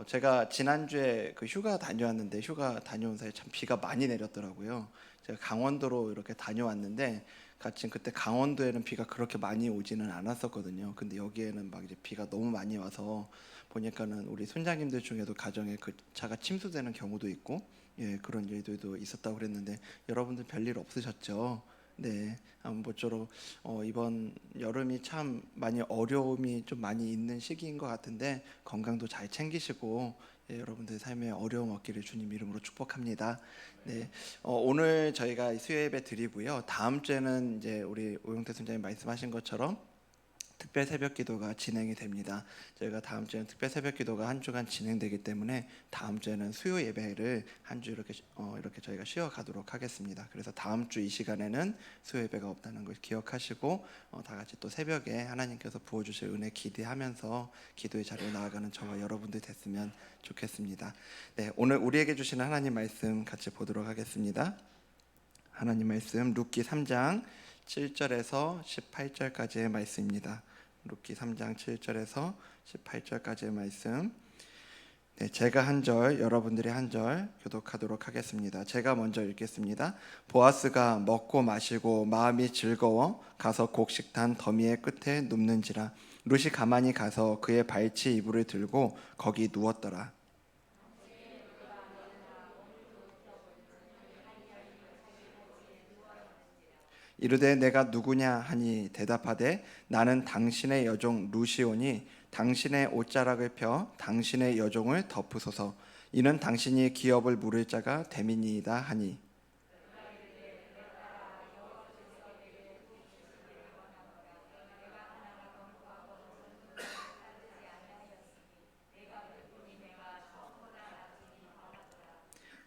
제가 지난주에 그 휴가 다녀왔는데 휴가 다녀온 사이에 참 비가 많이 내렸더라고요. 제가 강원도로 이렇게 다녀왔는데 같이 그때 강원도에는 비가 그렇게 많이 오지는 않았었거든요. 근데 여기에는 막 이제 비가 너무 많이 와서 보니까는 우리 손자님들 중에도 가정에 그 차가 침수되는 경우도 있고 그런 일들도 있었다고 그랬는데 여러분들 별일 없으셨죠? 네, 아무쪼록 이번 여름이 참 많이 어려움이 좀 많이 있는 시기인 것 같은데 건강도 잘 챙기시고 여러분들 삶에 어려움 없기를 주님 이름으로 축복합니다. 네, 오늘 저희가 수요 예배 드리고요. 다음 주에는 이제 우리 오영태 선생님 말씀하신 것처럼 특별 새벽 기도가 진행이 됩니다. 저희가 다음 주에는 특별 새벽 기도가 한 주간 진행되기 때문에 다음 주에는 수요 예배를 한 주 이렇게 저희가 쉬어 가도록 하겠습니다. 그래서 다음 주 이 시간에는 수요 예배가 없다는 걸 기억하시고 다 같이 또 새벽에 하나님께서 부어 주실 은혜 기대하면서 기도의 자리에 나아가는 저와 여러분들 됐으면 좋겠습니다. 네, 오늘 우리에게 주시는 하나님 말씀 같이 보도록 하겠습니다. 하나님 말씀 룻기 3장 7절에서 18절까지의 말씀입니다. 룻기 3장 7절에서 18절까지의 말씀. 네, 제가 한 절, 여러분들이 한 절 교독하도록 하겠습니다. 제가 먼저 읽겠습니다. 보아스가 먹고 마시고 마음이 즐거워 가서 곡식단 더미의 끝에 눕는지라. 룻이 가만히 가서 그의 발치 이불을 들고 거기 누웠더라. 이르되 내가 누구냐 하니 대답하되 나는 당신의 여종 루시오니 당신의 옷자락을 펴 당신의 여종을 덮으소서. 이는 당신이 기업을 물을 자가 됨이니이다 하니.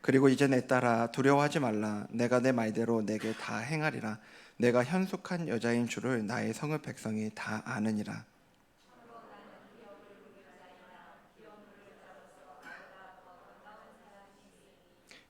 그리고 이제 내 딸아 두려워하지 말라. 내가 내 말대로 내게 다 행하리라. 내가 현숙한 여자인 줄을 나의 성읍 백성이 다 아느니라.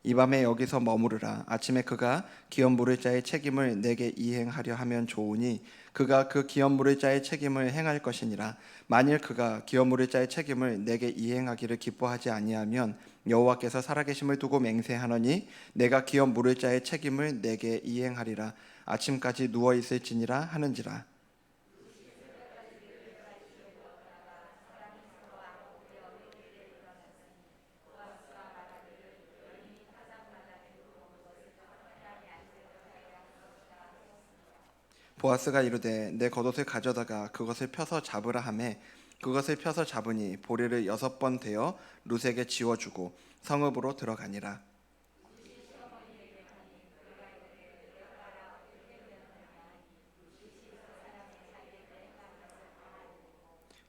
이 밤에 여기서 머무르라. 아침에 그가 기업 물을 자의 책임을 내게 이행하려 하면 좋으니 그가 그 기업 물을 자의 책임을 행할 것이니라. 만일 그가 기업 물을 자의 책임을 내게 이행하기를 기뻐하지 아니하면 여호와께서 살아계심을 두고 맹세하노니 내가 기업 물을 자의 책임을 내게 이행하리라. 아침까지 누워 있을지니라 하는지라. 보아스가 이르되 내 겉옷을 가져다가 그것을 펴서 잡으라 하매 그것을 펴서 잡으니 보리를 6번 되어 룻에게 지워주고 성읍으로 들어가니라.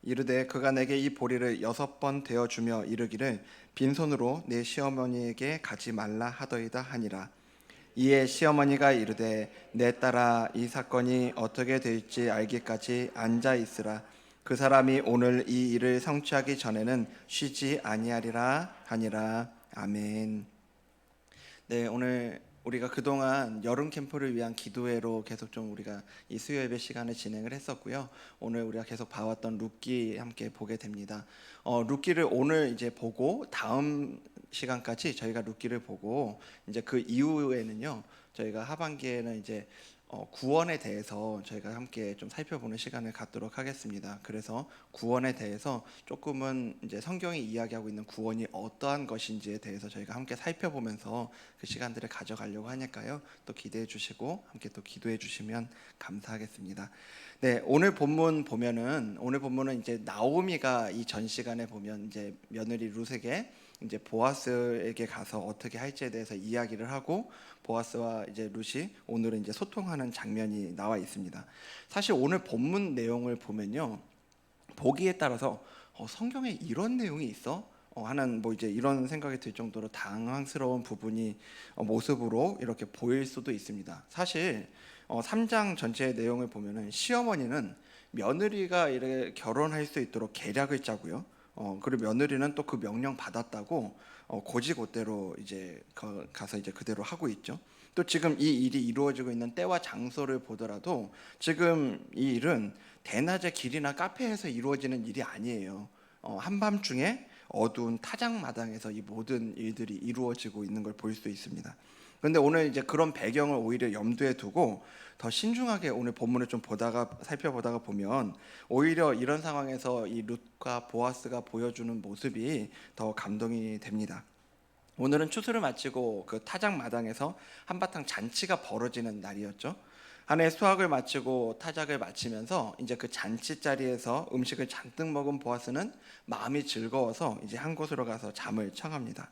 이르되 그가 내게 이 보리를 6번 되어 주며 이르기를 빈손으로 내 시어머니에게 가지 말라 하더이다 하니라. 이에 시어머니가 이르되 내 딸아 이 사건이 어떻게 될지 알기까지 앉아 있으라. 그 사람이 오늘 이 일을 성취하기 전에는 쉬지 아니하리라 하니라. 아멘. 네, 오늘 우리가 그동안 여름 캠프를 위한 기도회로 계속 좀 우리가 이 수요 예배 시간을 진행을 했었고요. 오늘 우리가 계속 봐왔던 룻기 함께 보게 됩니다. 룻기를 오늘 이제 보고 다음 시간까지 저희가 룻기를 보고 이제 그 이후에는요. 저희가 하반기에는 이제 구원에 대해서 저희가 함께 좀 살펴보는 시간을 갖도록 하겠습니다. 그래서 구원에 대해서 조금은 이제 성경이 이야기하고 있는 구원이 어떠한 것인지에 대해서 저희가 함께 살펴보면서 그 시간들을 가져가려고 하니까요. 또 기대해 주시고 함께 또 기도해 주시면 감사하겠습니다. 네, 오늘 본문은 이제 나오미가 이 전 시간에 보면 이제 며느리 룻에게 이제 보아스에게 가서 어떻게 할지에 대해서 이야기를 하고 보아스와 이제 룻이 오늘은 이제 소통하는 장면이 나와 있습니다. 사실 오늘 본문 내용을 보면요, 보기에 따라서 성경에 이런 내용이 있어? 하는 뭐 이제 이런 생각이 들 정도로 당황스러운 부분이 모습으로 이렇게 보일 수도 있습니다. 사실 3장 전체의 내용을 보면은 시어머니는 며느리가 이렇게 결혼할 수 있도록 계략을 짜고요. 그리고 며느리는 또 그 명령 받았다고 고지고대로 이제 가서 이제 그대로 하고 있죠. 또 지금 이 일이 이루어지고 있는 때와 장소를 보더라도 지금 이 일은 대낮에 길이나 카페에서 이루어지는 일이 아니에요. 한밤중에 어두운 타작마당에서 이 모든 일들이 이루어지고 있는 걸 볼 수 있습니다. 그런데 오늘 이제 그런 배경을 오히려 염두에 두고 더 신중하게 오늘 본문을 좀 살펴보다가 보면 오히려 이런 상황에서 이 룻과 보아스가 보여주는 모습이 더 감동이 됩니다. 오늘은 추수를 마치고 그 타작 마당에서 한바탕 잔치가 벌어지는 날이었죠. 한 해 수확을 마치고 타작을 마치면서 이제 그 잔치 자리에서 음식을 잔뜩 먹은 보아스는 마음이 즐거워서 이제 한 곳으로 가서 잠을 청합니다.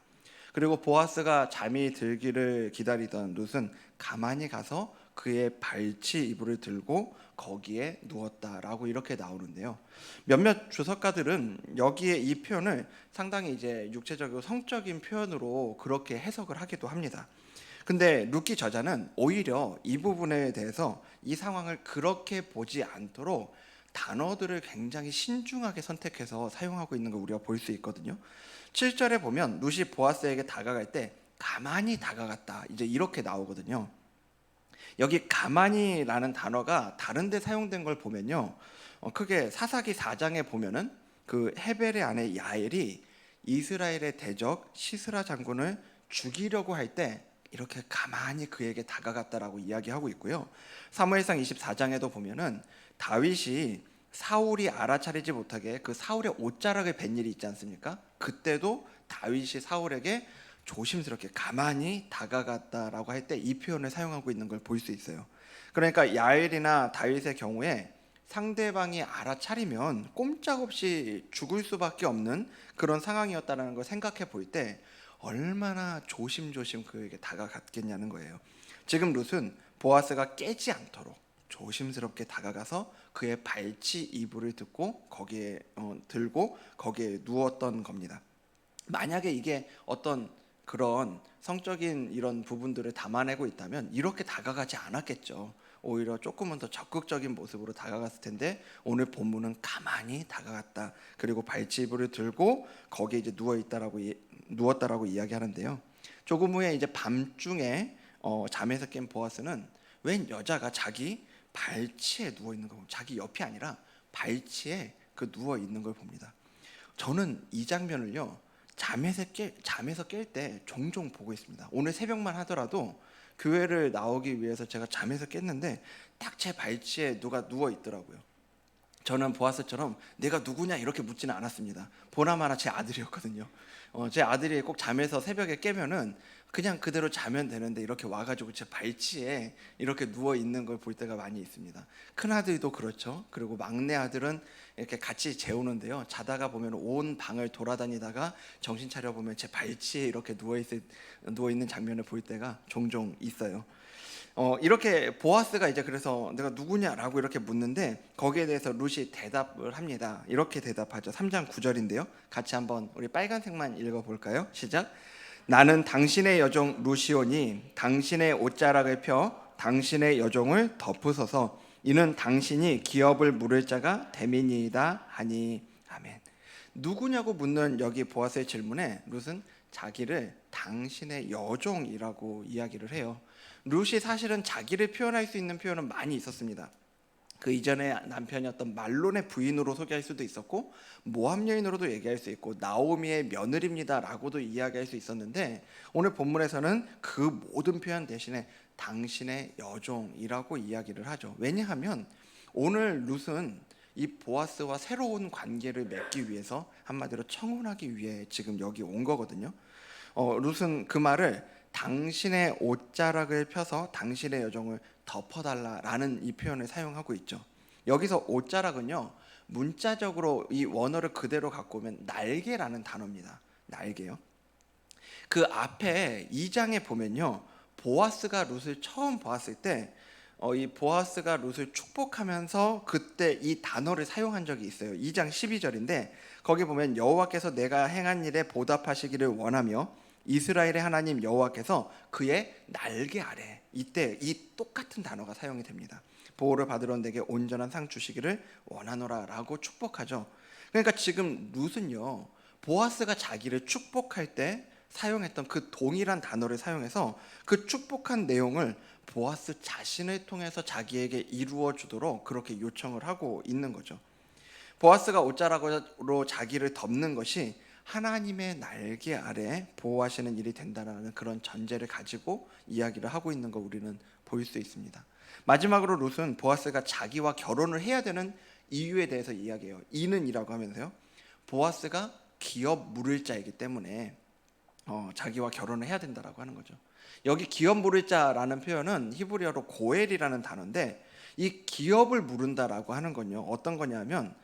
그리고 보아스가 잠이 들기를 기다리던 룻은 가만히 가서 그의 발치 이불을 들고 거기에 누웠다라고 이렇게 나오는데요. 몇몇 주석가들은 여기에 이 표현을 상당히 이제 육체적이고 성적인 표현으로 그렇게 해석을 하기도 합니다. 근데 루키 저자는 오히려 이 부분에 대해서 이 상황을 그렇게 보지 않도록 단어들을 굉장히 신중하게 선택해서 사용하고 있는 걸 우리가 볼 수 있거든요. 7절에 보면 룻이 보아스에게 다가갈 때 가만히 다가갔다, 이제 이렇게 나오거든요. 여기 가만히라는 단어가 다른 데 사용된 걸 보면요, 크게 사사기 4장에 보면은 그 헤벨의 아내 야엘이 이스라엘의 대적 시스라 장군을 죽이려고 할 때 이렇게 가만히 그에게 다가갔다라고 이야기하고 있고요. 사무엘상 24장에도 보면은 다윗이 사울이 알아차리지 못하게 그 사울의 옷자락을 벤 일이 있지 않습니까? 그때도 다윗이 사울에게 조심스럽게 가만히 다가갔다라고 할 때 이 표현을 사용하고 있는 걸 볼 수 있어요. 그러니까 야엘이나 다윗의 경우에 상대방이 알아차리면 꼼짝없이 죽을 수밖에 없는 그런 상황이었다는 걸 생각해 볼 때 얼마나 조심조심 그에게 다가갔겠냐는 거예요. 지금 룻은 보아스가 깨지 않도록 조심스럽게 다가가서 그의 발치 이불을 듣고 거기에 들고 거기에 누웠던 겁니다. 만약에 이게 어떤 그런 성적인 이런 부분들을 담아내고 있다면 이렇게 다가가지 않았겠죠. 오히려 조금은 더 적극적인 모습으로 다가갔을 텐데 오늘 본문은 가만히 다가갔다. 그리고 발치이불을 들고 거기에 이제 누웠다라고 이야기하는데요. 조금 후에 이제 밤중에 잠에서 깬 보아스는 웬 여자가 자기 발치에 누워 있는 거 보면 자기 옆이 아니라 발치에 그 누워 있는 걸 봅니다. 저는 이 장면을요, 잠에서 깰 때 종종 보고 있습니다. 오늘 새벽만 하더라도 교회를 나오기 위해서 제가 잠에서 깼는데 딱 제 발치에 누가 누워 있더라고요. 저는 보아스처럼 내가 누구냐 이렇게 묻지는 않았습니다. 보나마나 제 아들이었거든요. 제 아들이 꼭 잠에서 새벽에 깨면은 그냥 그대로 자면 되는데 이렇게 와가지고 제 발치에 이렇게 누워 있는 걸 볼 때가 많이 있습니다. 큰 아들도 그렇죠. 그리고 막내 아들은 이렇게 같이 재우는데요, 자다가 보면 온 방을 돌아다니다가 정신 차려 보면 제 발치에 이렇게 누워 있는 장면을 볼 때가 종종 있어요. 이렇게 보아스가 이제 그래서 내가 누구냐라고 이렇게 묻는데 거기에 대해서 룻이 대답을 합니다. 이렇게 대답하죠. 3장 9절인데요. 같이 한번 우리 빨간색만 읽어볼까요? 시작. 나는 당신의 여종 루시오니 당신의 옷자락을 펴 당신의 여종을 덮으소서. 이는 당신이 기업을 물을 자가 됨이니이다 하니. 아멘. 누구냐고 묻는 여기 보아스의 질문에 룻은 자기를 당신의 여종이라고 이야기를 해요. 룻이 사실은 자기를 표현할 수 있는 표현은 많이 있었습니다. 그 이전에 남편이었던 말론의 부인으로 소개할 수도 있었고 모압 여인으로도 얘기할 수 있고 나오미의 며느리입니다라고도 이야기할 수 있었는데 오늘 본문에서는 그 모든 표현 대신에 당신의 여종이라고 이야기를 하죠. 왜냐하면 오늘 룻은 이 보아스와 새로운 관계를 맺기 위해서 한마디로 청혼하기 위해 지금 여기 온 거거든요. 룻은 그 말을 당신의 옷자락을 펴서 당신의 여종을 덮어달라라는 이 표현을 사용하고 있죠. 여기서 옷자락은요, 문자적으로 이 원어를 그대로 갖고 오면 날개라는 단어입니다. 날개요. 그 앞에 2장에 보면요, 보아스가 룻을 처음 보았을 때 이 보아스가 룻을 축복하면서 그때 이 단어를 사용한 적이 있어요. 2장 12절인데 거기 보면 여호와께서 내가 행한 일에 보답하시기를 원하며 이스라엘의 하나님 여호와께서 그의 날개 아래, 이때 이 똑같은 단어가 사용이 됩니다. 보호를 받으러 내게 온전한 상 주시기를 원하노라라고 축복하죠. 그러니까 지금 룻은요, 보아스가 자기를 축복할 때 사용했던 그 동일한 단어를 사용해서 그 축복한 내용을 보아스 자신을 통해서 자기에게 이루어 주도록 그렇게 요청을 하고 있는 거죠. 보아스가 옷자락으로 자기를 덮는 것이 하나님의 날개 아래 보호하시는 일이 된다라는 그런 전제를 가지고 이야기를 하고 있는 거 우리는 볼 수 있습니다. 마지막으로 룻은 보아스가 자기와 결혼을 해야 되는 이유에 대해서 이야기해요. 이는이라고 하면서요, 보아스가 기업 물을 자이기 때문에 자기와 결혼을 해야 된다라고 하는 거죠. 여기 기업 물을 자라는 표현은 히브리어로 고엘이라는 단어인데, 이 기업을 물은다라고 하는 건요, 어떤 거냐면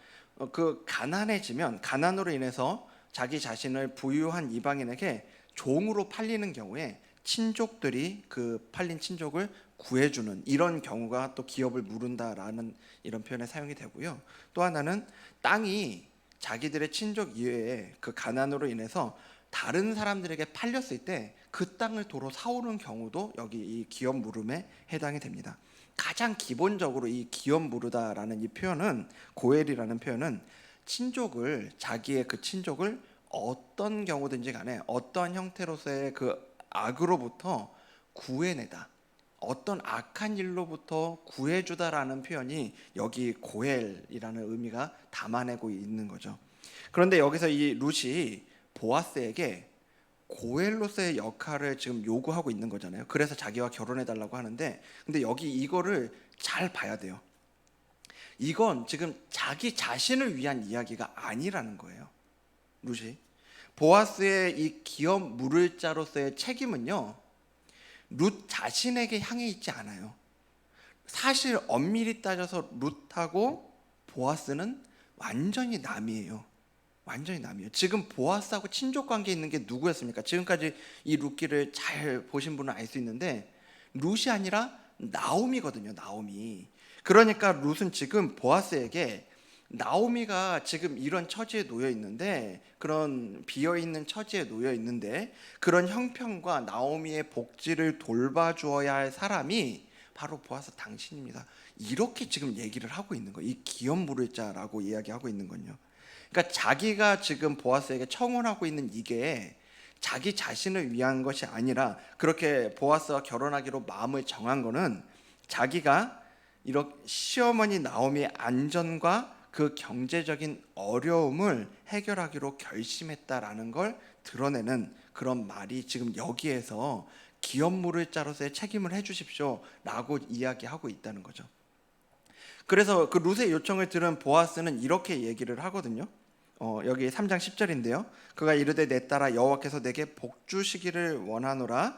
그 가난해지면 가난으로 인해서 자기 자신을 부유한 이방인에게 종으로 팔리는 경우에 친족들이 그 팔린 친족을 구해주는 이런 경우가 또 기업을 물은다라는 이런 표현에 사용이 되고요. 또 하나는 땅이 자기들의 친족 이외에 그 가난으로 인해서 다른 사람들에게 팔렸을 때 그 땅을 도로 사오는 경우도 여기 이 기업 물음에 해당이 됩니다. 가장 기본적으로 이 기업 물으다라는 이 표현은, 고엘이라는 표현은 자기의 그 친족을 어떤 경우든지 간에 어떠한 형태로서의 그 악으로부터 구해내다, 어떤 악한 일로부터 구해주다라는 표현이 여기 고엘이라는 의미가 담아내고 있는 거죠. 그런데 여기서 이 룻이 보아스에게 고엘로서의 역할을 지금 요구하고 있는 거잖아요. 그래서 자기와 결혼해달라고 하는데, 근데 여기 이거를 잘 봐야 돼요. 이건 지금 자기 자신을 위한 이야기가 아니라는 거예요. 룻이 보아스의 이 기업 물을 자로서의 책임은요, 룻 자신에게 향해 있지 않아요. 사실 엄밀히 따져서 룻하고 보아스는 완전히 남이에요. 완전히 남이에요. 지금 보아스하고 친족 관계에 있는 게 누구였습니까? 지금까지 이 룻기를 잘 보신 분은 알 수 있는데, 룻이 아니라 나오미거든요. 나오미. 그러니까 룻은 지금 보아스에게, 나오미가 지금 이런 처지에 놓여 있는데, 그런 비어 있는 처지에 놓여 있는데, 그런 형편과 나오미의 복지를 돌봐주어야 할 사람이 바로 보아스 당신입니다. 이렇게 지금 얘기를 하고 있는 거예요. 이 기업 물을 자라고 이야기하고 있는 건요. 그러니까 자기가 지금 보아스에게 청혼하고 있는 이게 자기 자신을 위한 것이 아니라, 그렇게 보아스와 결혼하기로 마음을 정한 거는 자기가 이렇게 시어머니 나오미의 안전과 그 경제적인 어려움을 해결하기로 결심했다라는 걸 드러내는 그런 말이 지금 여기에서 기업 물을 자로서의 책임을 해주십시오 라고 이야기하고 있다는 거죠. 그래서 그 룻의 요청을 들은 보아스는 이렇게 얘기를 하거든요. 여기 3장 10절인데요. 그가 이르되 내 딸아 여호와께서 내게 복 주시기를 원하노라.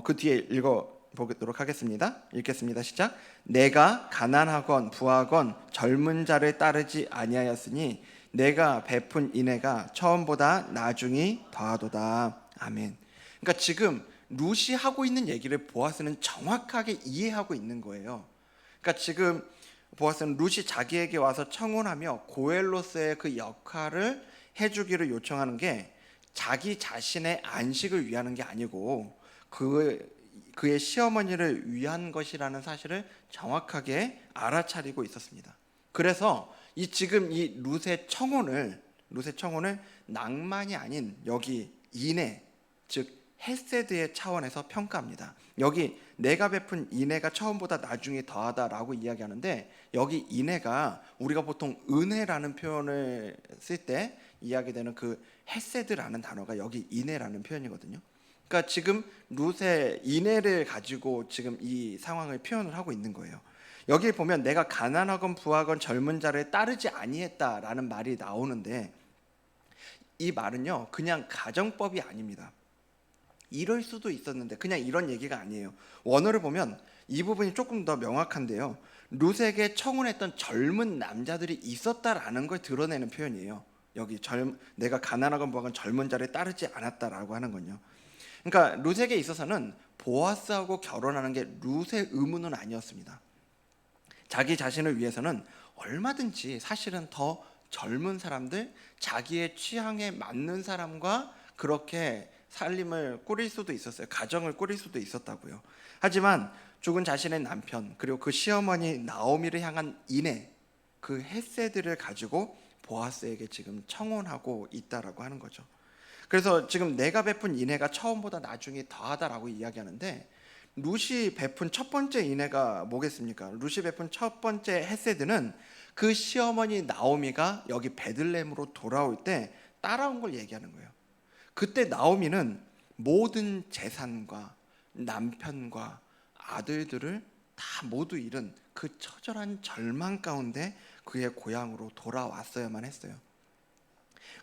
그 뒤에 읽어보도록 하겠습니다. 읽겠습니다. 시작. 내가 가난하건 부하건 젊은 자를 따르지 아니하였으니 내가 베푼 인애가 처음보다 나중이 더하도다. 아멘. 그러니까 지금 룻이 하고 있는 얘기를 보아스는 정확하게 이해하고 있는 거예요. 그러니까 지금 보아스는 룻이 자기에게 와서 청혼하며 고엘로서의 그 역할을 해주기를 요청하는 게 자기 자신의 안식을 위하는 게 아니고 그의 시어머니를 위한 것이라는 사실을 정확하게 알아차리고 있었습니다. 그래서 지금 이 룻의 청혼을 낭만이 아닌 여기 인애, 즉 헤세드의 차원에서 평가합니다. 여기 내가 베푼 인애가 처음보다 나중에 더하다라고 이야기하는데, 여기 인애가 우리가 보통 은혜라는 표현을 쓸 때 이야기되는 그 헤세드라는 단어가 여기 인애라는 표현이거든요. 그러니까 지금 룻의 인애를 가지고 지금 이 상황을 표현을 하고 있는 거예요. 여기 보면 내가 가난하건 부하건 젊은 자를 따르지 아니했다라는 말이 나오는데, 이 말은요 그냥 가정법이 아닙니다. 이럴 수도 있었는데 그냥 이런 얘기가 아니에요. 원어를 보면 이 부분이 조금 더 명확한데요, 룻에게 청혼했던 젊은 남자들이 있었다라는 걸 드러내는 표현이에요. 여기 내가 가난하건 부하건 젊은 자를 따르지 않았다라고 하는 건요. 그러니까 룻에게 있어서는 보아스하고 결혼하는 게 룻의 의무는 아니었습니다. 자기 자신을 위해서는 얼마든지 사실은 더 젊은 사람들, 자기의 취향에 맞는 사람과 그렇게 살림을 꾸릴 수도 있었어요. 가정을 꾸릴 수도 있었다고요. 하지만 죽은 자신의 남편, 그리고 그 시어머니 나오미를 향한 인애, 그 헤세드를 가지고 보아스에게 지금 청혼하고 있다라고 하는 거죠. 그래서 지금 내가 베푼 인애가 처음보다 나중에 더하다라고 이야기하는데, 룻이 베푼 첫 번째 인애가 뭐겠습니까? 룻이 베푼 첫 번째 헤세드는 그 시어머니 나오미가 여기 베들레헴으로 돌아올 때 따라온 걸 얘기하는 거예요. 그때 나오미는 모든 재산과 남편과 아들들을 다 모두 잃은 그 처절한 절망 가운데 그의 고향으로 돌아왔어야만 했어요.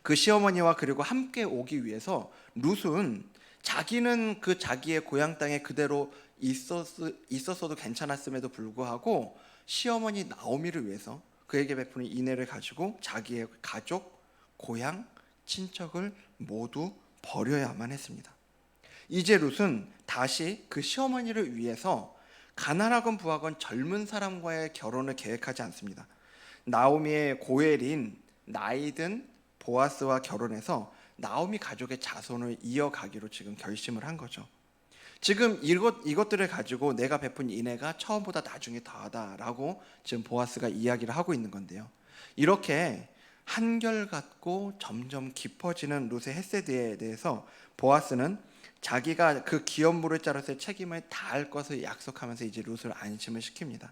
그 시어머니와 그리고 함께 오기 위해서 룻은 자기는 그 자기의 고향 땅에 그대로 있었어도 괜찮았음에도 불구하고 시어머니 나오미를 위해서 그에게 베푸는 인애를 가지고 자기의 가족, 고향, 친척을 모두 버려야만 했습니다. 이제 룻은 다시 그 시어머니를 위해서 가난하건 부하건 젊은 사람과의 결혼을 계획하지 않습니다. 나오미의 고엘인 나이든 보아스와 결혼해서 나오미 가족의 자손을 이어가기로 지금 결심을 한 거죠. 지금 이것들을 가지고 내가 베푼 인애가 처음보다 나중에 더하다라고 지금 보아스가 이야기를 하고 있는 건데요. 이렇게 한결같고 점점 깊어지는 룻의 헤세드에 대해서 보아스는 자기가 그 기업 물을 자로서의 책임을 다할 것을 약속하면서 이제 룻을 안심을 시킵니다.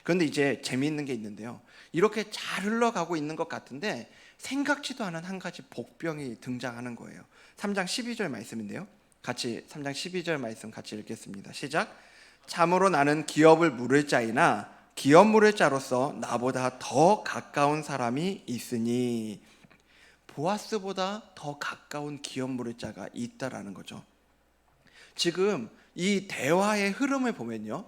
그런데 이제 재미있는 게 있는데요. 이렇게 잘 흘러가고 있는 것 같은데 생각지도 않은 한 가지 복병이 등장하는 거예요. 3장 12절 말씀인데요. 같이 3장 12절 말씀 같이 읽겠습니다. 시작. 참으로 나는 기업을 물을 자이나 기업 물을 자로서 나보다 더 가까운 사람이 있으니, 보아스보다 더 가까운 기업 물을 자가 있다라는 거죠. 지금 이 대화의 흐름을 보면요,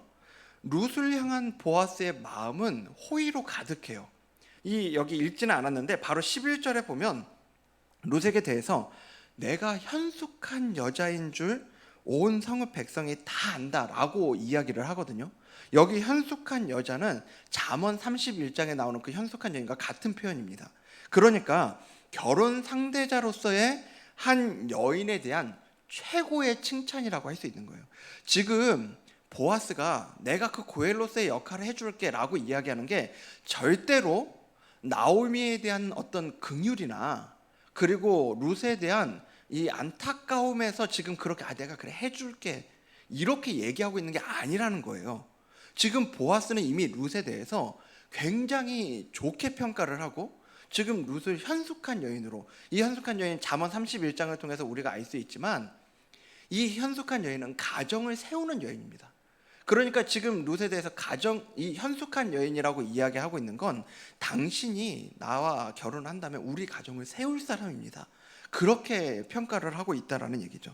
룻을 향한 보아스의 마음은 호의로 가득해요. 여기 읽지는 않았는데 바로 11절에 보면 룻에게 대해서 내가 현숙한 여자인 줄 온 성읍 백성이 다 안다라고 이야기를 하거든요. 여기 현숙한 여자는 잠언 31장에 나오는 그 현숙한 여인과 같은 표현입니다. 그러니까 결혼 상대자로서의 한 여인에 대한 최고의 칭찬이라고 할 수 있는 거예요. 지금 보아스가 내가 그 고엘로스의 역할을 해줄게 라고 이야기하는 게 절대로 나오미에 대한 어떤 긍휼이나 그리고 룻에 대한 이 안타까움에서 지금 그렇게 내가 그래 해줄게 이렇게 얘기하고 있는 게 아니라는 거예요. 지금 보아스는 이미 룻에 대해서 굉장히 좋게 평가를 하고 지금 룻을 현숙한 여인으로, 이 현숙한 여인 잠언 31장을 통해서 우리가 알 수 있지만 이 현숙한 여인은 가정을 세우는 여인입니다. 그러니까 지금 룻에 대해서 이 현숙한 여인이라고 이야기하고 있는 건 당신이 나와 결혼한다면 우리 가정을 세울 사람입니다. 그렇게 평가를 하고 있다라는 얘기죠.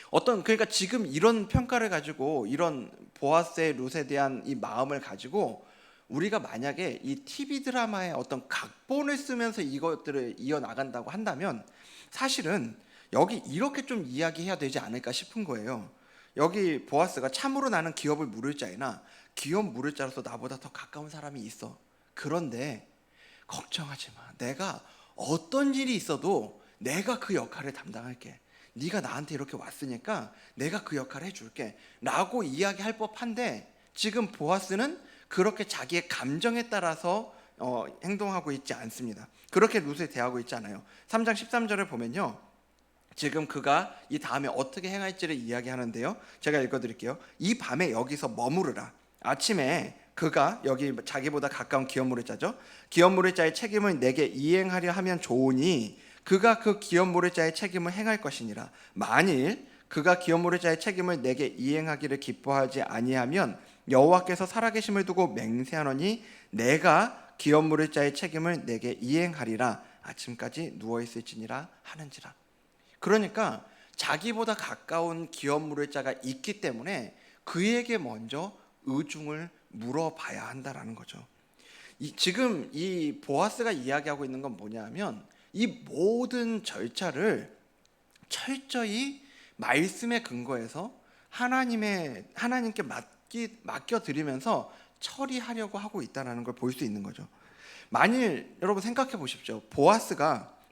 그러니까 지금 이런 평가를 가지고, 이런 보아스의 룻에 대한 이 마음을 가지고 우리가 만약에 이 TV 드라마의 어떤 각본을 쓰면서 이것들을 이어나간다고 한다면 사실은 여기 이렇게 좀 이야기해야 되지 않을까 싶은 거예요. 여기 보아스가 참으로 나는 기업을 물을 자이나 기업 물을 자로서 나보다 더 가까운 사람이 있어. 그런데 걱정하지 마. 내가 어떤 일이 있어도 내가 그 역할을 담당할게. 네가 나한테 이렇게 왔으니까 내가 그 역할을 해줄게 라고 이야기할 법한데 지금 보아스는 그렇게 자기의 감정에 따라서 행동하고 있지 않습니다. 그렇게 룻을 대하고 있지 않아요. 3장 13절을 보면요, 지금 그가 이 다음에 어떻게 행할지를 이야기하는데요. 제가 읽어드릴게요. 이 밤에 여기서 머무르라. 아침에 그가, 여기 자기보다 가까운 기업 물을 자죠. 기업 물을 자의 책임을 내게 이행하려 하면 좋으니 그가 그 기업 물을 자의 책임을 행할 것이니라. 만일 그가 기업 물을 자의 책임을 내게 이행하기를 기뻐하지 아니하면 여호와께서 살아계심을 두고 맹세하노니 내가 기업 물을 자의 책임을 내게 이행하리라. 아침까지 누워 있을지니라 하는지라. 그러니까 자기보다 가까운 기업 물을 자가 있기 때문에 그에게 먼저 의중을 물어봐야 한다라는 거죠. 지금 이 보아스가 이야기하고 있는 건 뭐냐면 이 모든 절차를 철저히 말씀에 근거해서 하나님께 맡겨드리면서 처리하려고 하고 있다는 걸 볼 수 있는 거죠. 만일 여러분 생각해 보십시오.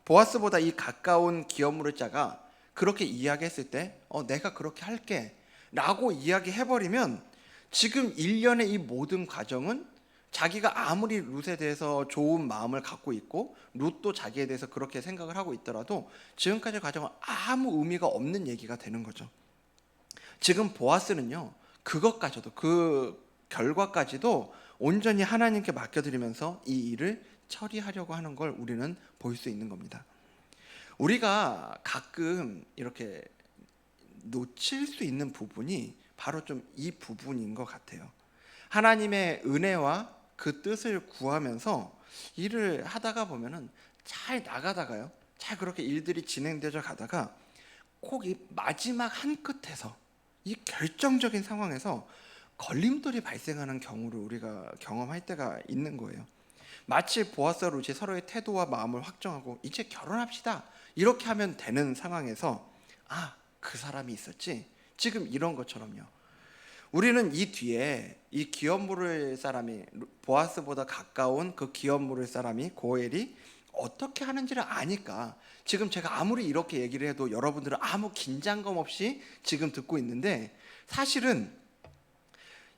보아스보다 이 가까운 기업 물을 자가 그렇게 이야기했을 때 내가 그렇게 할게 라고 이야기해버리면 지금 일련의 이 모든 과정은 자기가 아무리 룻에 대해서 좋은 마음을 갖고 있고 룻도 자기에 대해서 그렇게 생각을 하고 있더라도 지금까지의 과정은 아무 의미가 없는 얘기가 되는 거죠. 지금 보아스는요, 그것까지도, 그 결과까지도 온전히 하나님께 맡겨드리면서 이 일을 처리하려고 하는 걸 우리는 볼 수 있는 겁니다. 우리가 가끔 이렇게 놓칠 수 있는 부분이 바로 좀 이 부분인 것 같아요. 하나님의 은혜와 그 뜻을 구하면서 일을 하다가 보면은 잘 나가다가요, 잘 그렇게 일들이 진행되어 가다가 꼭 이 마지막 한 끝에서, 이 결정적인 상황에서 걸림돌이 발생하는 경우를 우리가 경험할 때가 있는 거예요. 마치 보아스와 루시 서로의 태도와 마음을 확정하고 이제 결혼합시다 이렇게 하면 되는 상황에서, 그 사람이 있었지, 지금 이런 것처럼요. 우리는 이 뒤에 이 기업 물을 사람이, 보아스보다 가까운 그 기업 물을 사람이, 고엘이 어떻게 하는지를 아니까 지금 제가 아무리 이렇게 얘기를 해도 여러분들은 아무 긴장감 없이 지금 듣고 있는데, 사실은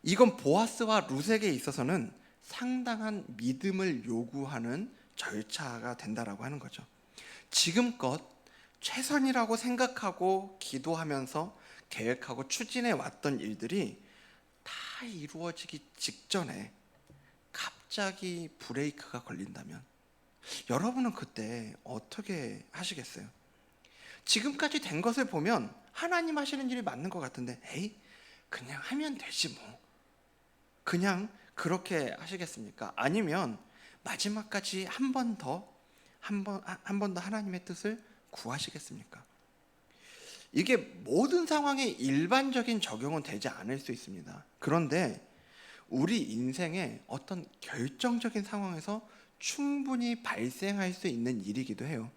이건 보아스와 룻에게 있어서는 상당한 믿음을 요구하는 절차가 된다라고 하는 거죠. 지금껏 최선이라고 생각하고 기도하면서 계획하고 추진해 왔던 일들이 다 이루어지기 직전에 갑자기 브레이크가 걸린다면 여러분은 그때 어떻게 하시겠어요? 지금까지 된 것을 보면 하나님 하시는 일이 맞는 것 같은데, 에이, 그냥 하면 되지 뭐, 그냥 그렇게 하시겠습니까? 아니면 마지막까지 한 번 더 하나님의 뜻을 구하시겠습니까? 이게 모든 상황에 일반적인 적용은 되지 않을 수 있습니다. 그런데 우리 인생의 어떤 결정적인 상황에서 충분히 발생할 수 있는 일이기도 해요.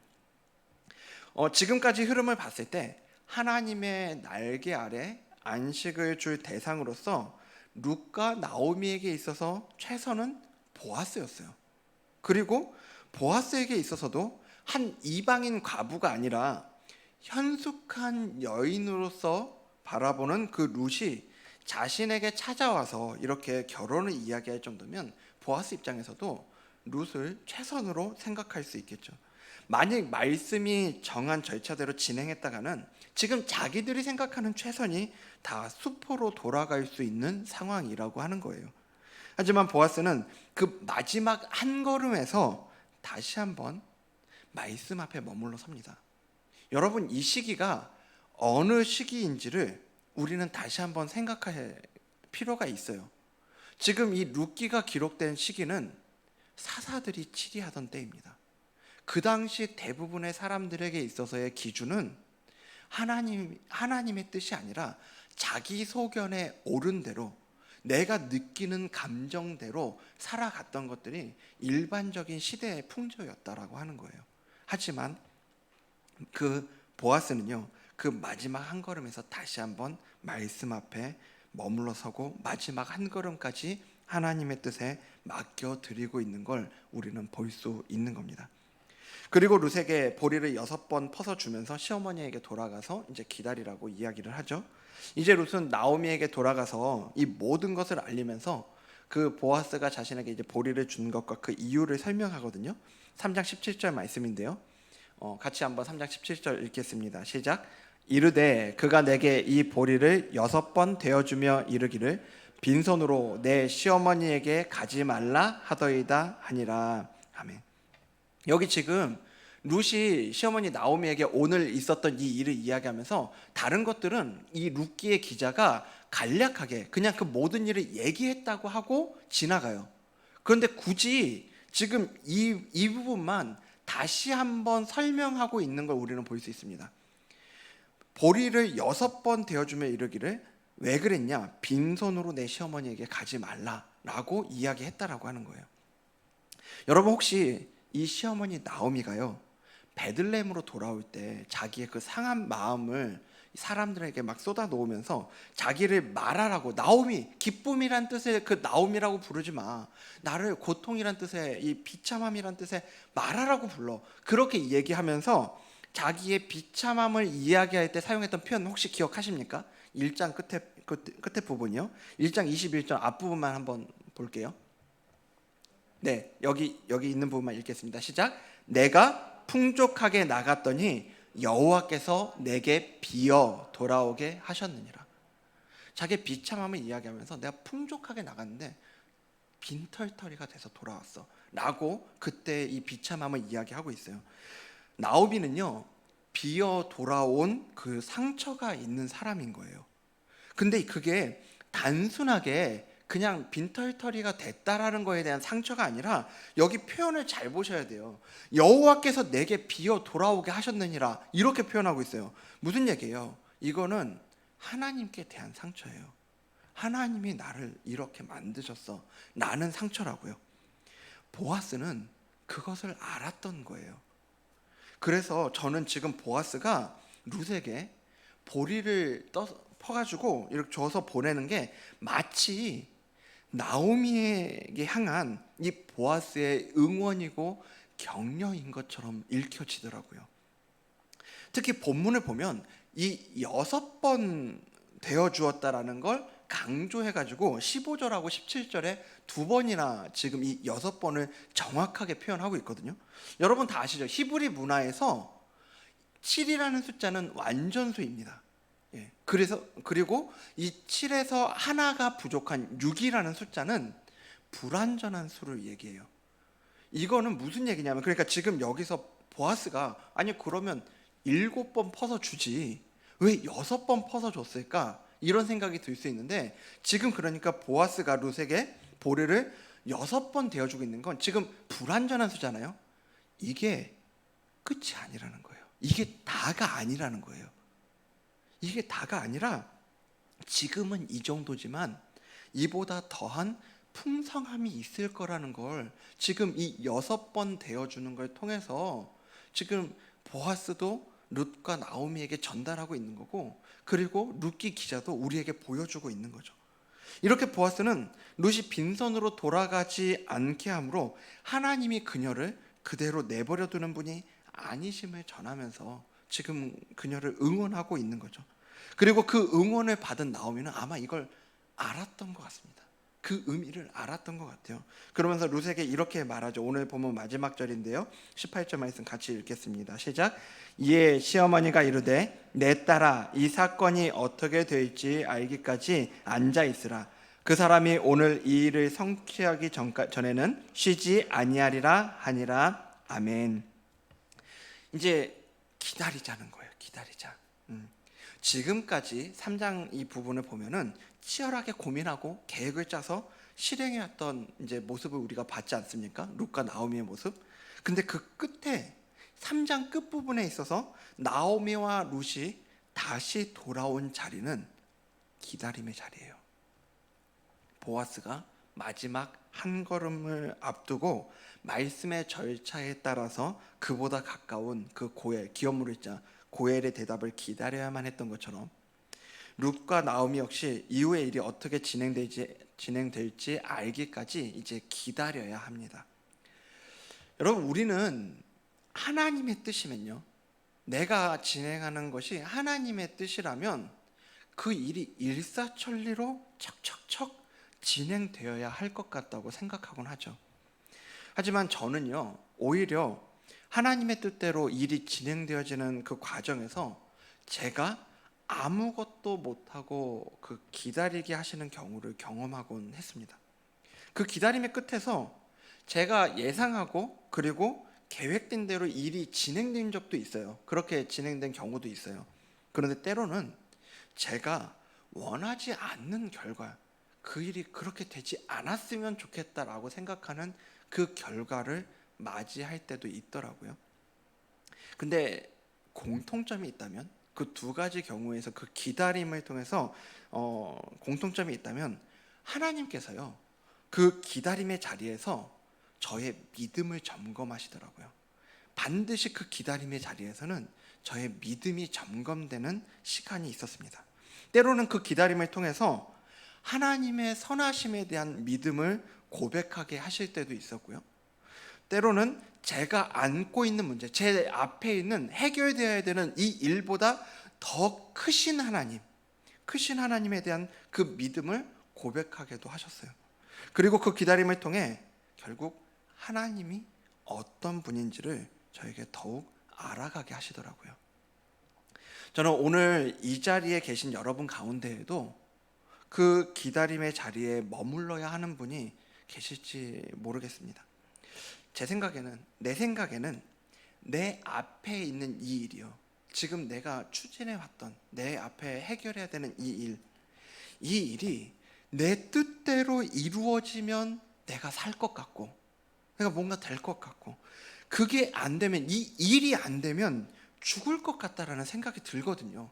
지금까지 흐름을 봤을 때 하나님의 날개 아래 안식을 줄 대상으로서 룻과 나오미에게 있어서 최선은 보아스였어요. 그리고 보아스에게 있어서도 한 이방인 과부가 아니라 현숙한 여인으로서 바라보는 그 룻이 자신에게 찾아와서 이렇게 결혼을 이야기할 정도면 보아스 입장에서도 룻을 최선으로 생각할 수 있겠죠. 만약 말씀이 정한 절차대로 진행했다가는 지금 자기들이 생각하는 최선이 다 수포로 돌아갈 수 있는 상황이라고 하는 거예요. 하지만 보아스는 그 마지막 한 걸음에서 다시 한번 말씀 앞에 머물러 섭니다. 여러분, 이 시기가 어느 시기인지를 우리는 다시 한번 생각할 필요가 있어요. 지금 이 룻기가 기록된 시기는 사사들이 치리하던 때입니다. 그 당시 대부분의 사람들에게 있어서의 기준은 하나님의 뜻이 아니라 자기 소견에 옳은 대로, 내가 느끼는 감정대로 살아갔던 것들이 일반적인 시대의 풍조였다라고 하는 거예요. 하지만 그 보아스는요, 그 마지막 한 걸음에서 다시 한번 말씀 앞에 머물러 서고 마지막 한 걸음까지 하나님의 뜻에 맡겨 드리고 있는 걸 우리는 볼 수 있는 겁니다. 그리고 룻에게 보리를 6번 퍼서 주면서 시어머니에게 돌아가서 이제 기다리라고 이야기를 하죠. 이제 룻은 나오미에게 돌아가서 이 모든 것을 알리면서 그 보아스가 자신에게 이제 보리를 준 것과 그 이유를 설명하거든요. 3장 17절 말씀인데요. 같이 한번 3장 17절 읽겠습니다. 시작. 이르되 그가 내게 이 보리를 6번 되어주며 이르기를 빈손으로 내 시어머니에게 가지 말라 하더이다 하니라. 아멘. 여기 지금 룻이 시어머니 나오미에게 오늘 있었던 이 일을 이야기하면서 다른 것들은 이 룻기의 기자가 간략하게 그냥 그 모든 일을 얘기했다고 하고 지나가요. 그런데 굳이 지금 이 부분만 다시 한번 설명하고 있는 걸 우리는 볼 수 있습니다. 보리를 6번 되어주며 이르기를 왜 그랬냐? 빈손으로 내 시어머니에게 가지 말라라고 이야기했다라고 하는 거예요. 여러분, 혹시 이 시어머니 나오미가요, 베들레헴으로 돌아올 때 자기의 그 상한 마음을 사람들에게 막 쏟아 놓으면서 자기를 말하라고, 나오미, 기쁨이란 뜻의 그 나오미라고 부르지 마, 나를 고통이란 뜻의 이 비참함이란 뜻의 말하라고 불러, 그렇게 얘기하면서 자기의 비참함을 이야기할 때 사용했던 표현 혹시 기억하십니까? 1장 끝에 부분이요. 1장 21절 앞부분만 한번 볼게요. 네, 여기 있는 부분만 읽겠습니다. 시작. 내가 풍족하게 나갔더니 여호와께서 내게 비어 돌아오게 하셨느니라. 자기의 비참함을 이야기하면서 내가 풍족하게 나갔는데 빈털터리가 돼서 돌아왔어 라고 그때 이 비참함을 이야기하고 있어요. 나오미는요, 비어 돌아온 그 상처가 있는 사람인 거예요. 근데 그게 단순하게 그냥 빈털터리가 됐다라는 거에 대한 상처가 아니라, 여기 표현을 잘 보셔야 돼요. 여호와께서 내게 비어 돌아오게 하셨느니라, 이렇게 표현하고 있어요. 무슨 얘기예요? 이거는 하나님께 대한 상처예요. 하나님이 나를 이렇게 만드셨어, 나는 상처라고요. 보아스는 그것을 알았던 거예요. 그래서 저는 지금 보아스가 룻에게 보리를 퍼가지고 이렇게 줘서 보내는 게 마치 나오미에게 향한 이 보아스의 응원이고 격려인 것처럼 읽혀지더라고요. 특히 본문을 보면 이 6번 되어 주었다라는 걸 강조해가지고 15절하고 17절에 2번이나 지금 이 6번을 정확하게 표현하고 있거든요. 여러분 다 아시죠? 히브리 문화에서 7이라는 숫자는 완전수입니다. 예. 그리고 이 7에서 하나가 부족한 6이라는 숫자는 불완전한 수를 얘기해요. 이거는 무슨 얘기냐면, 그러니까 지금 여기서 보아스가 아니 그러면 7번 퍼서 주지 왜 6번 퍼서 줬을까? 이런 생각이 들 수 있는데, 지금 그러니까 보아스가 룻에게 보리를 6번 되어주고 있는 건 지금 불완전한 수잖아요. 이게 끝이 아니라는 거예요. 이게 다가 아니라는 거예요. 이게 다가 아니라 지금은 이 정도지만 이보다 더한 풍성함이 있을 거라는 걸 지금 이 6번 되어주는 걸 통해서 지금 보아스도 룻과 나오미에게 전달하고 있는 거고, 그리고 룻기 기자도 우리에게 보여주고 있는 거죠. 이렇게 보아스는 룻이 빈손으로 돌아가지 않게 함으로 하나님이 그녀를 그대로 내버려 두는 분이 아니심을 전하면서 지금 그녀를 응원하고 있는 거죠. 그리고 그 응원을 받은 나오미는 아마 이걸 알았던 것 같습니다. 그 의미를 알았던 것 같아요. 그러면서 룻에게 이렇게 말하죠. 오늘 보면 마지막 절인데요, 18절 말씀 같이 읽겠습니다. 시작. 이에 시어머니가 이르되 내 딸아, 이 사건이 어떻게 될지 알기까지 앉아 있으라. 그 사람이 오늘 이 일을 성취하기 전에는 쉬지 아니하리라 하니라. 아멘. 이제 기다리자는 거예요. 기다리자. 지금까지 3장 이 부분을 보면은 치열하게 고민하고 계획을 짜서 실행해왔던 이제 모습을 우리가 봤지 않습니까? 룻과 나오미의 모습. 근데 그 끝에 3장 끝 부분에 있어서 나오미와 룻이 다시 돌아온 자리는 기다림의 자리예요. 보아스가 마지막 한 걸음을 앞두고 말씀의 절차에 따라서 그보다 가까운 그 고엘, 기업물을 있잖아, 고엘의 대답을 기다려야만 했던 것처럼 룻과 나오미 역시 이후의 일이 어떻게 진행될지 알기까지 이제 기다려야 합니다. 여러분, 우리는 하나님의 뜻이면요, 내가 진행하는 것이 하나님의 뜻이라면 그 일이 일사천리로 척척척 진행되어야 할 것 같다고 생각하곤 하죠. 하지만 저는요, 오히려 하나님의 뜻대로 일이 진행되어지는 그 과정에서 제가 아무것도 못하고 그 기다리게 하시는 경우를 경험하곤 했습니다. 그 기다림의 끝에서 제가 예상하고 그리고 계획된 대로 일이 진행된 적도 있어요. 그렇게 진행된 경우도 있어요. 그런데 때로는 제가 원하지 않는 결과, 그 일이 그렇게 되지 않았으면 좋겠다라고 생각하는 그 결과를 맞이할 때도 있더라고요. 근데 공통점이 있다면, 그 두 가지 경우에서 그 기다림을 통해서 공통점이 있다면 하나님께서요, 그 기다림의 자리에서 저의 믿음을 점검하시더라고요. 반드시 그 기다림의 자리에서는 저의 믿음이 점검되는 시간이 있었습니다. 때로는 그 기다림을 통해서 하나님의 선하심에 대한 믿음을 고백하게 하실 때도 있었고요, 때로는 제가 안고 있는 문제, 제 앞에 있는 해결되어야 되는 이 일보다 더 크신 하나님에 대한 그 믿음을 고백하게도 하셨어요. 그리고 그 기다림을 통해 결국 하나님이 어떤 분인지를 저에게 더욱 알아가게 하시더라고요. 저는 오늘 이 자리에 계신 여러분 가운데에도 그 기다림의 자리에 머물러야 하는 분이 계실지 모르겠습니다. 내 생각에는 내 앞에 있는 이 일이요, 지금 내가 추진해 왔던 내 앞에 해결해야 되는 이 일이 내 뜻대로 이루어지면 내가 살 것 같고 내가 뭔가 될 것 같고, 그게 안 되면, 이 일이 안 되면 죽을 것 같다라는 생각이 들거든요.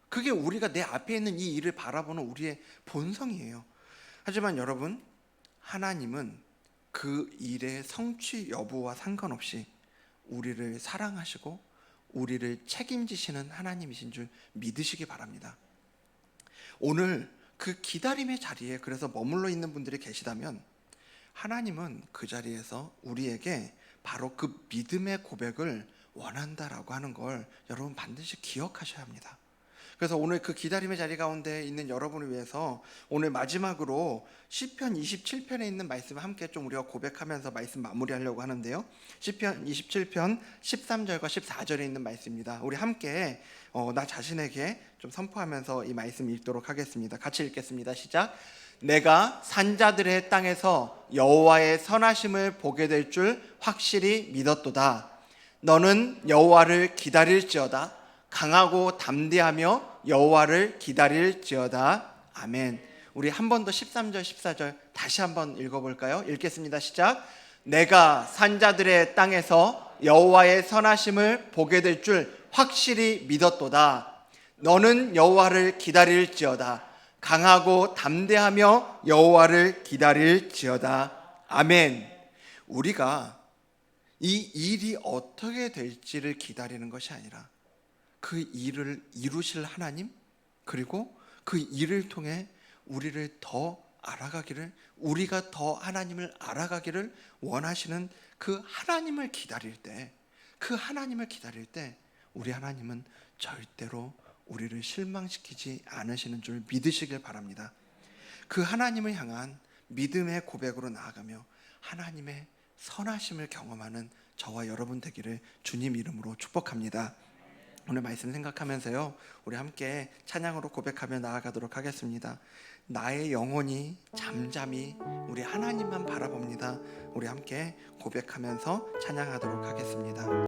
그게 우리가 내 앞에 있는 이 일을 바라보는 우리의 본성이에요. 하지만 여러분, 하나님은 그 일의 성취 여부와 상관없이 우리를 사랑하시고 우리를 책임지시는 하나님이신 줄 믿으시기 바랍니다. 오늘 그 기다림의 자리에 그래서 머물러 있는 분들이 계시다면 하나님은 그 자리에서 우리에게 바로 그 믿음의 고백을 원한다라고 하는 걸 여러분 반드시 기억하셔야 합니다. 그래서 오늘 그 기다림의 자리 가운데 있는 여러분을 위해서 오늘 마지막으로 시편 27편에 있는 말씀을 함께 좀 우리가 고백하면서 말씀 마무리하려고 하는데요. 시편 27편 13절과 14절에 있는 말씀입니다. 우리 함께 나 자신에게 좀 선포하면서 이 말씀 읽도록 하겠습니다. 같이 읽겠습니다. 시작. 내가 산자들의 땅에서 여호와의 선하심을 보게 될 줄 확실히 믿었도다. 너는 여호와를 기다릴지어다. 강하고 담대하며 여호와를 기다릴지어다. 아멘. 우리 한 번 더 13절 14절 다시 한번 읽어볼까요? 읽겠습니다. 시작. 내가 산자들의 땅에서 여호와의 선하심을 보게 될 줄 확실히 믿었도다. 너는 여호와를 기다릴지어다. 강하고 담대하며 여호와를 기다릴지어다. 아멘. 우리가 이 일이 어떻게 될지를 기다리는 것이 아니라 그 일을 이루실 하나님, 그리고 그 일을 통해 우리를 더 알아가기를, 우리가 더 하나님을 알아가기를 원하시는 그 하나님을 기다릴 때, 그 하나님을 기다릴 때 우리 하나님은 절대로 우리를 실망시키지 않으시는 줄 믿으시길 바랍니다. 그 하나님을 향한 믿음의 고백으로 나아가며 하나님의 선하심을 경험하는 저와 여러분 되기를 주님 이름으로 축복합니다. 오늘 말씀 생각하면서요, 우리 함께 찬양으로 고백하며 나아가도록 하겠습니다. 나의 영혼이 잠잠히 우리 하나님만 바라봅니다. 우리 함께 고백하면서 찬양하도록 하겠습니다.